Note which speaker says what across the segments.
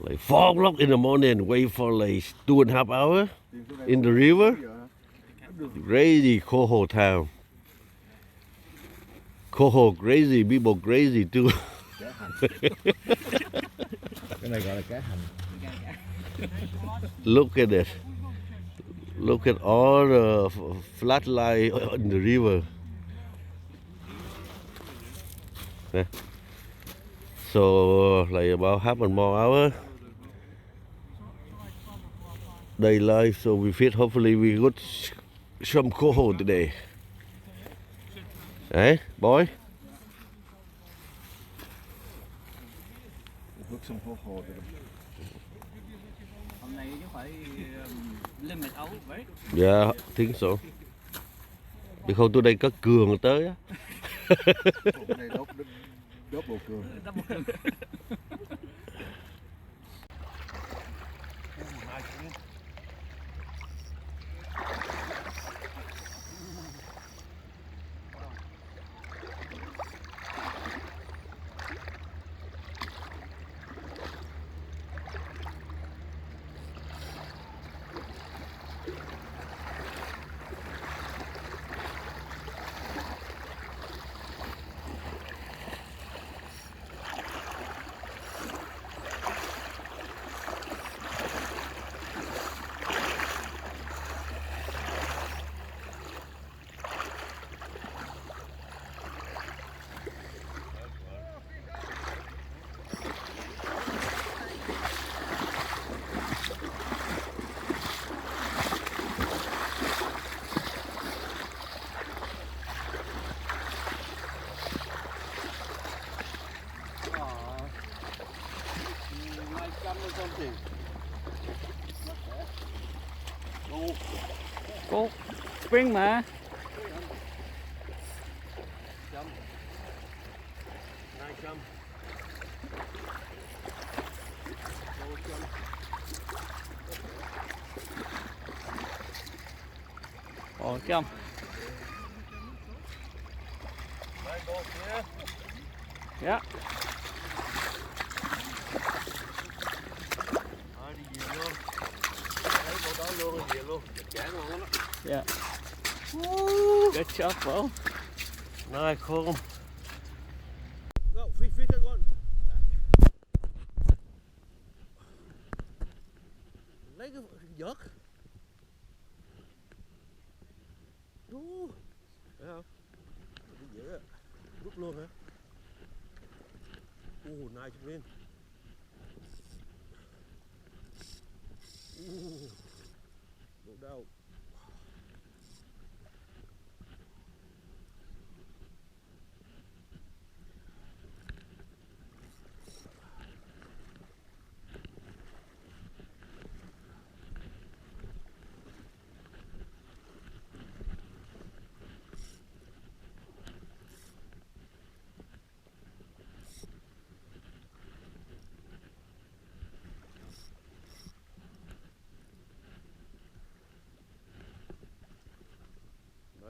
Speaker 1: Like 4 o'clock in the morning, wait for like 2.5 hours in the river. Crazy Coho town. Coho crazy, people crazy too.
Speaker 2: Cái này gọi là cá hành.
Speaker 1: Look at it. Look at all the flat line in the river. Yeah. So like about half an more hour. Daylight, so we fit. Hopefully we got some coho today. Hey, boy.
Speaker 2: Hút xong hô hồ rồi.
Speaker 3: Hôm nay chứ phải limit ấu vậy.
Speaker 1: Yeah, I think so. Vì không tôi đây có cường tới á.
Speaker 2: Cái này đốt bầu cường.
Speaker 3: Cô spring mà. Ồ cái ông. Dạ. Yeah. Good job, bro.
Speaker 1: Nice, cool.
Speaker 2: Go, fish that one. Lấy cái vợt. Thấy không? Dễ á. Rút luôn hả? Nice man. Độ đau.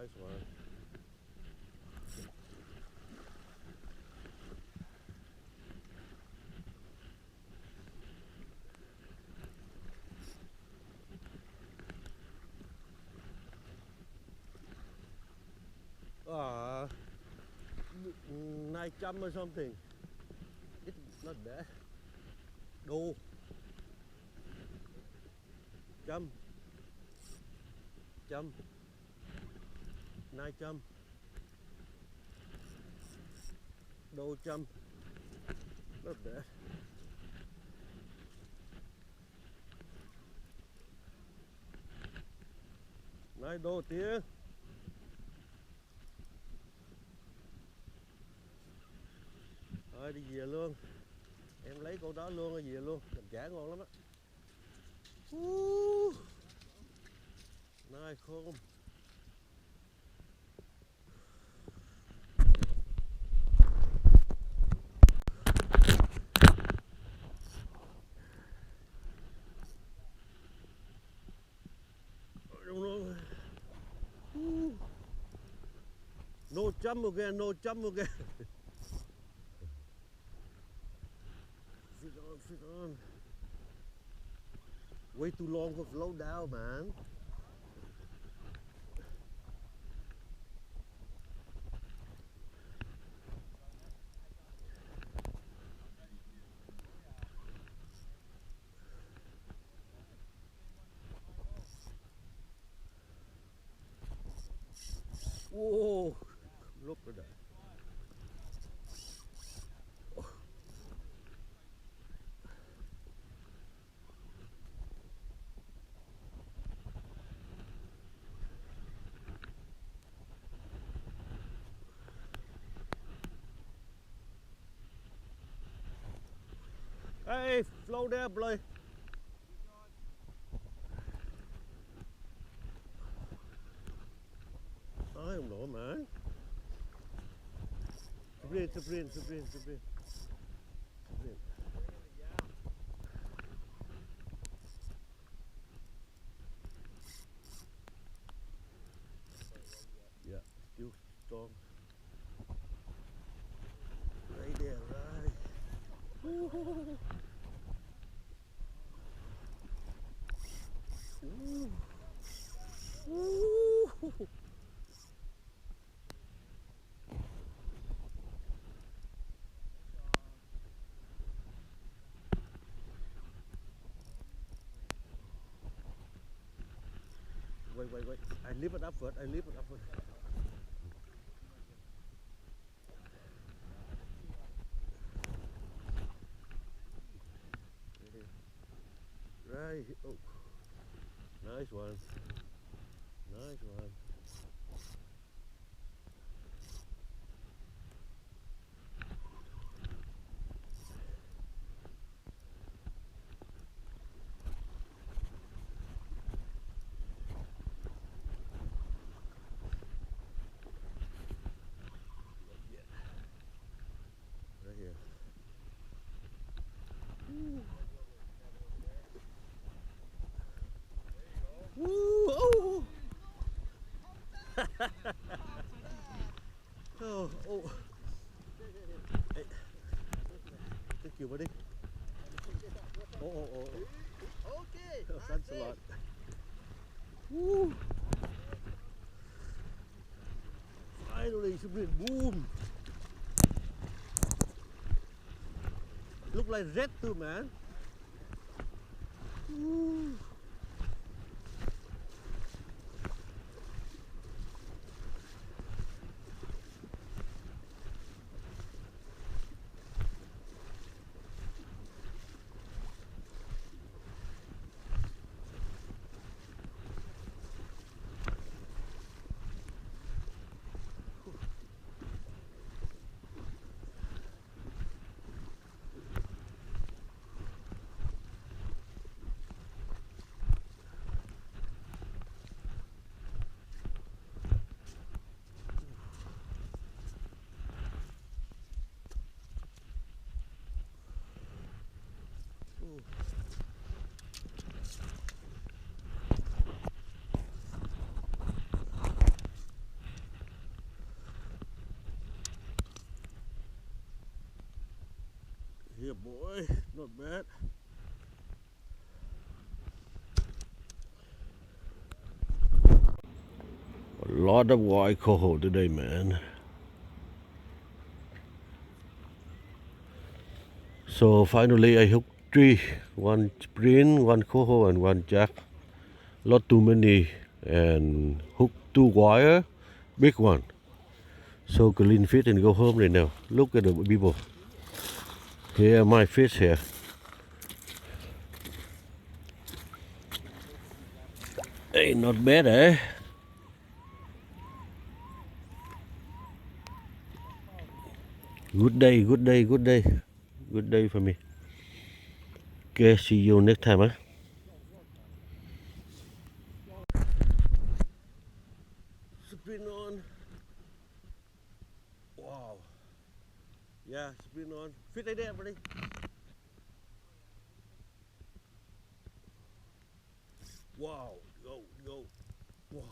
Speaker 2: Nice one. $900 or something. It's not bad. Đô. Trăm. 900. Đô trăm. Not bad. $9 tiếng. Thôi đi về luôn. Em lấy con đó luôn rồi về luôn. Mình chả ngon lắm á. Nice không? No jump again, no jump again. Fish on, fish on. Way too long for slow down, man. Whoa, look at that. Hey, flow there, boy. I don't know, man. Sprint. Yeah, still strong. Right there, right. Woo-hoo. Ooh. Ooh. Wait. I lift it up first. Right. Oh. Nice one. Right here. Woo. Oh. Oh. Hey. Thank you, buddy. Oh. Okay. Oh, thanks a lot. Woo. Finally, Sabrina, boom. Look like red too, man. Woo. Yeah, boy, not bad.
Speaker 1: A lot of white coho today, man. So finally I hooked three. One sprint, one coho and one jack. Not too many. And hooked two wire, big one. So clean fish and go home right now. Look at the people. Here are my fish here. Hey, not bad, eh? Good day. Good day for me. Okay, see you next time, huh?
Speaker 2: Spin on. Wow. Yeah, spin on. Fit right there, buddy. Wow. Go. Wow.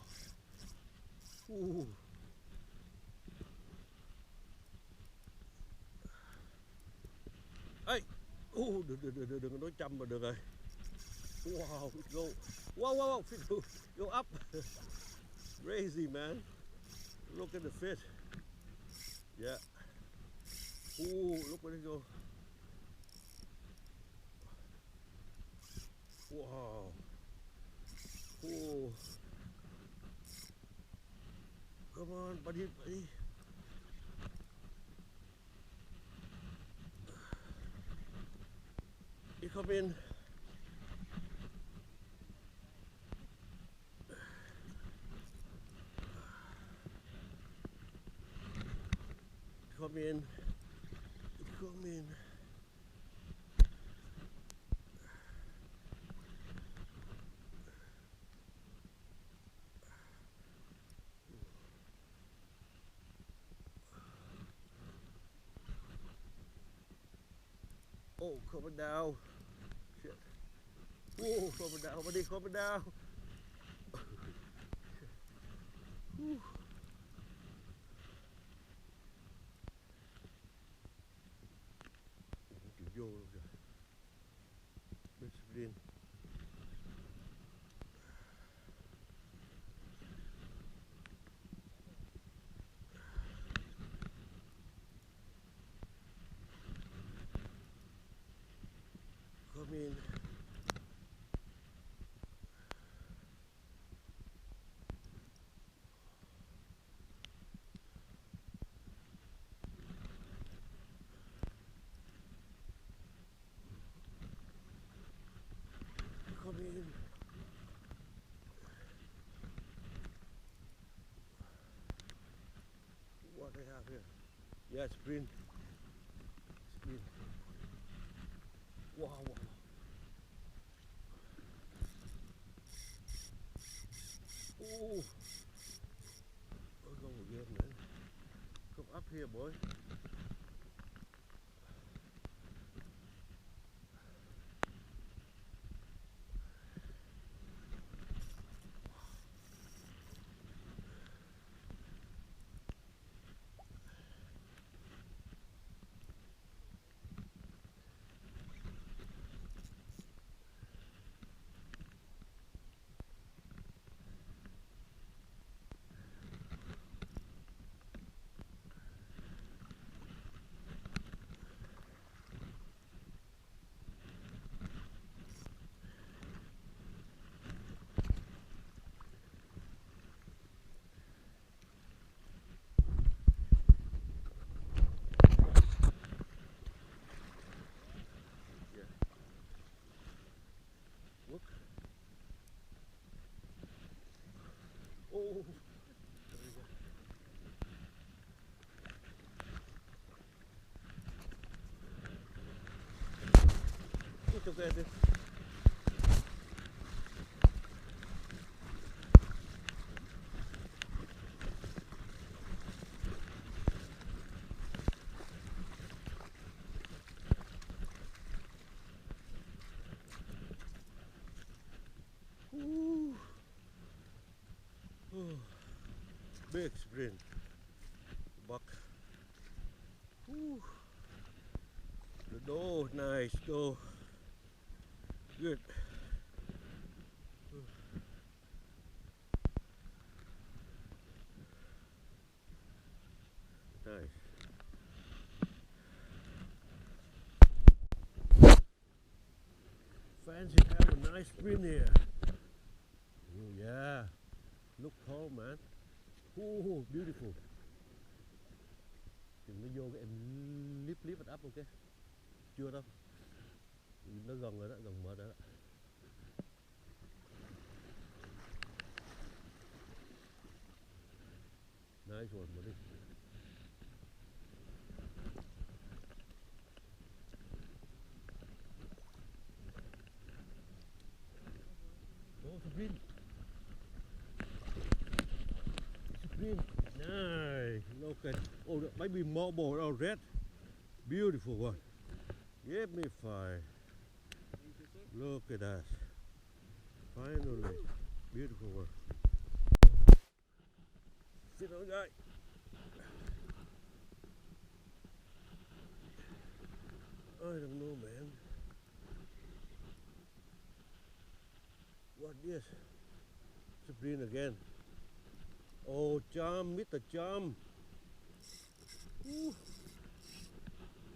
Speaker 2: Ooh. Ê. Đừng có nói chăm mà được rồi. Wow, go. Whoa, whoa, whoa. Go up. Crazy, man. Look at the fish. Yeah. Ooh, look where it go. Wow. Ooh. Come on, buddy, buddy. You come in. Come in. Come in. Oh, coming down. Shit. Whoa, coming down, buddy, coming down. Whew. Vô luôn kìa. Big screen. Come in. Come in. What do I have here? Yeah, screen. Screen. Wow, wow. Oh, go again, man. Come up here, boy. Look. Oh. It's okay, this. Ooh. Oh. Big screen. Buck. Ooh. The door, nice door. Good. Nice. Fancy have a nice screen here. Oh yeah. Look tall, man. Oh, beautiful. Đừng nó vô cái em lift lift it up, ok? Chưa đâu. Nó gần rồi đó, gần mở rồi đó. Nice one, buddy. Oh, it's a green. It's a green. Nice. Look at. Oh, maybe marble or red. Beautiful one. Give me 5. Look at that. Finally. Beautiful one. Sit on, guy. I don't know, man. this. Supreme again. Oh, jump, Mr. Jump. Ooh.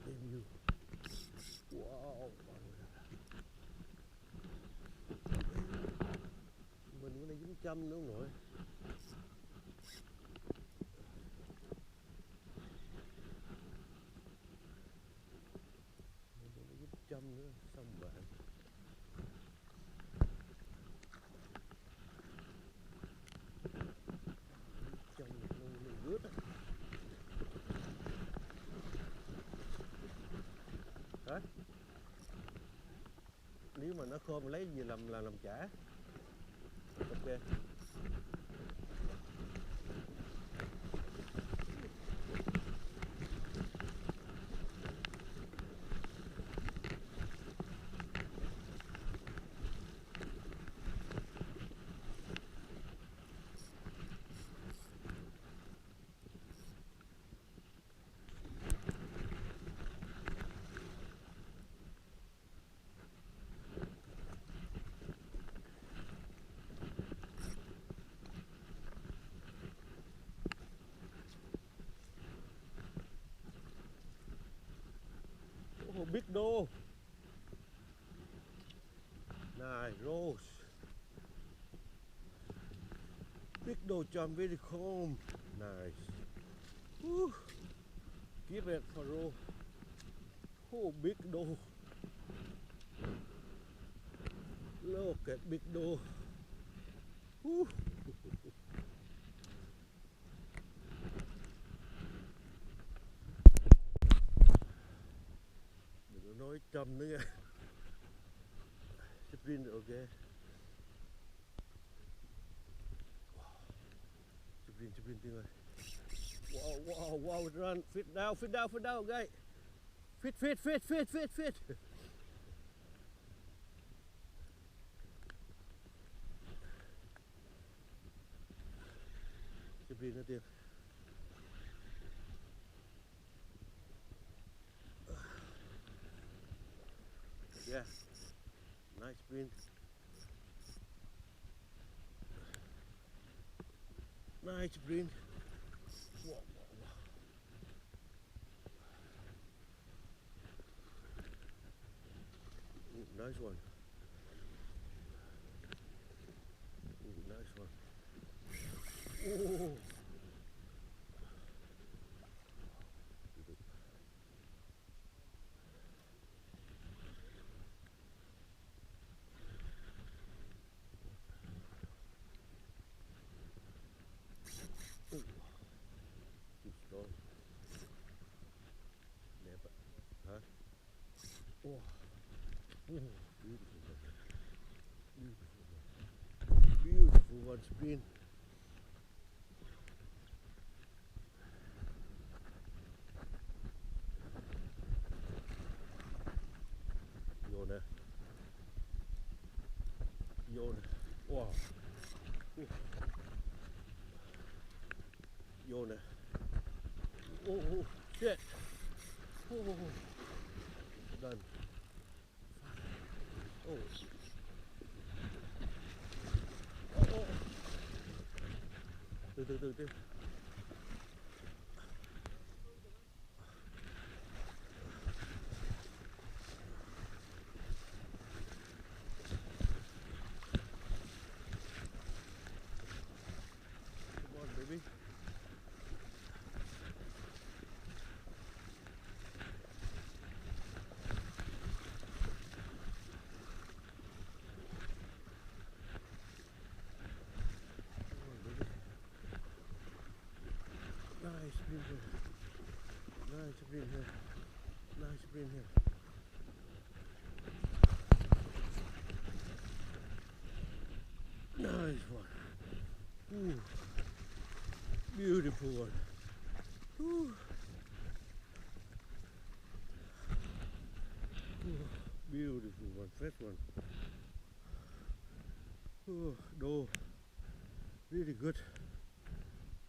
Speaker 2: Damn you. Wow. Mình bữa nay dính châm nữa ông nội. Mình bữa nay dính châm nữa, xong bạn. Châm nó rớt á. Hả? Nếu mà nó khô mà lấy gì làm chả. Ok. Oh, big doe. Nice, Rose. Big doe jump very calm. Nice. Woo. Give it for Rose. Oh, big doe. Look at big doe. Woo. Đừng có nói châm nữa nha. Sprint ok. Sprint tiếng ơi. Wow, run, fit down, guy. Fit. Sprint nữa tiếng. Yeah, nice sprint. Nice sprint. Wow. Nice one. Nice one. Oh. Too strong. Never. Huh? Oh. Beautiful one spin. Vô nè. Wow. Vô nè. Oh, shit. Oh. Done. Oh. Oh. Từ. Come on, baby. Nice sprint here. Nice sprint here. Nice sprint here. Nice one. Ooh. Beautiful one. Ooh. Ooh. Beautiful one. Fresh one. Ooh. Doe. Really good.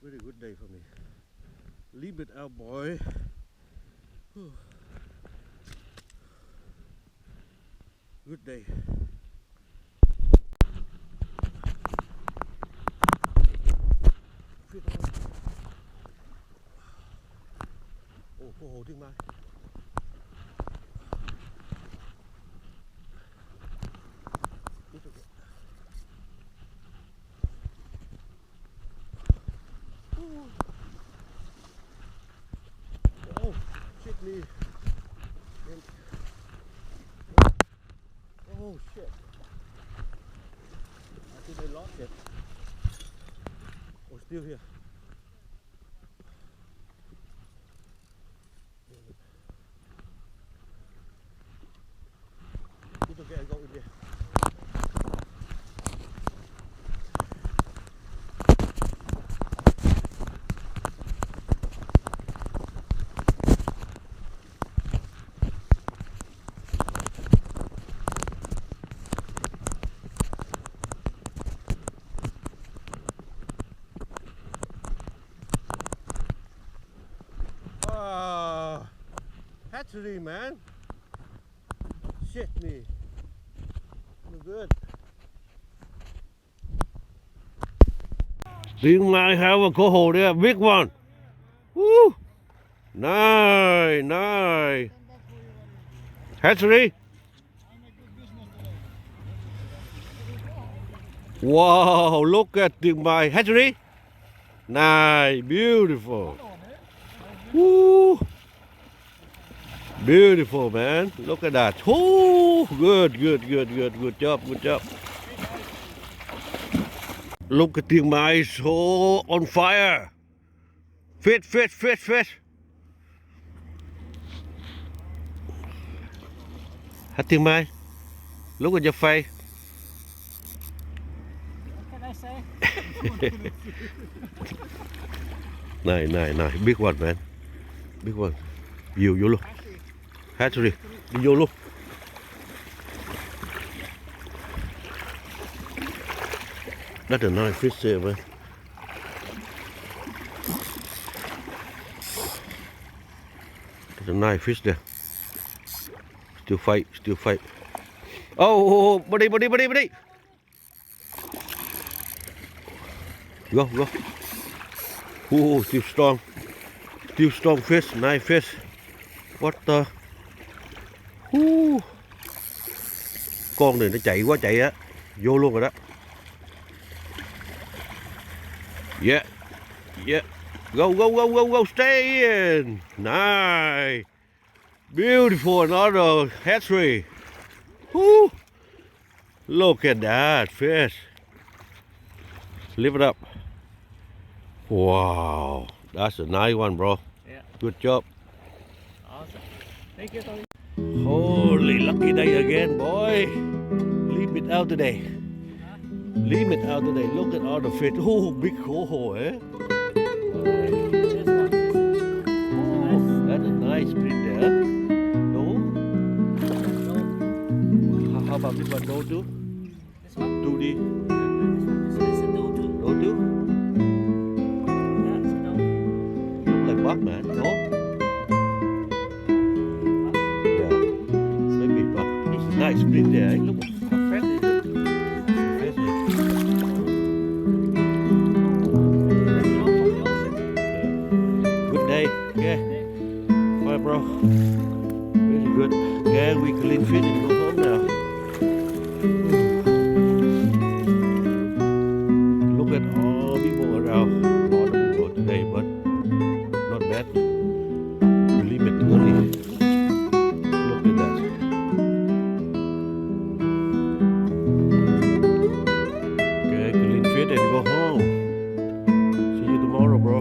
Speaker 2: Very good day for me. Leave it out, boy. Ooh. Good day. fit on. Ồ, cô Hồ Thiên Mai. Oh, shit me. Oh shit. I think I lost it. Oh, still here. It's okay, I go in there. Hatchery, man. Shit me. No good.
Speaker 1: Tiếng Mai have a coho there, big one. Woo! Nice, nice. Hatchery. Wow, look at Tiếng Mai hatchery. Nice, beautiful. Woo! Beautiful, man. Look at that. Oh, good, good, good, good. Good job, good job. Look at Tiếng Mai, so on fire. Fish, fish, fish, fish. Hả Tiếng Mai? Look at your face.
Speaker 3: What can I say?
Speaker 1: Này, này, này. Big one, man. Big one. Nhiều vô luôn. Hatchery. Đi vô luôn. That's a nice fish there, man. That's a nice fish there. Still fight, still fight. Oh, buddy, buddy, buddy, buddy. Go, go. Oh, still strong. Still strong fish, nice fish. What the? Con này nó chạy quá chạy á. Vô luôn rồi đó. Yeah. Yeah. Go, go, go, go, go. Stay in. Nice. Beautiful. Another hatchery. Woo. Look at that fish. Lift it up. Wow. That's a nice one, bro.
Speaker 3: Yeah.
Speaker 1: Good job.
Speaker 3: Awesome. Thank you, Tony.
Speaker 1: Holy lucky day again, boy. Leave it out today. Leave it out today. Look at all the fish. Oh, big coho, eh? That's a nice spring there. No? How about this one? No too?
Speaker 3: This one?
Speaker 1: Do the
Speaker 3: This one is a no too.
Speaker 1: no too?
Speaker 3: Yeah, it's a no.
Speaker 1: Look like buck, man. No? Yeah. Maybe buck. It's a nice spring there. Eh? Look how fresh is it? Fresh is it?
Speaker 3: Let's go from the ocean.
Speaker 1: Good day. Yeah. Bye, bro. Really good. Yeah, we clean fish and go home now. Look at all people around. A lot of people today, but not bad. We leave it early. Look at that. Okay, clean fish and go home. See you tomorrow, bro.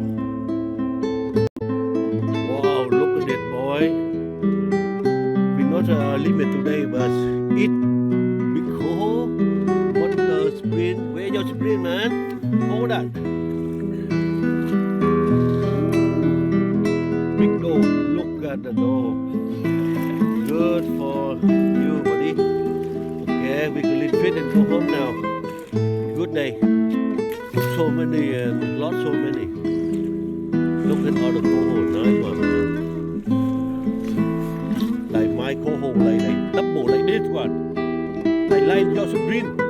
Speaker 1: Wow, look at it, boy. We not limit today, but it big coho. What the spring? Where your spring, man? Hold that. Big dog. Look at the dog. Good for you, buddy. Okay, we can leave fit and go home now. Good day. So many and lots so many. Look at all the coho, nice one. Like my coho, like double like this one. I like your spring.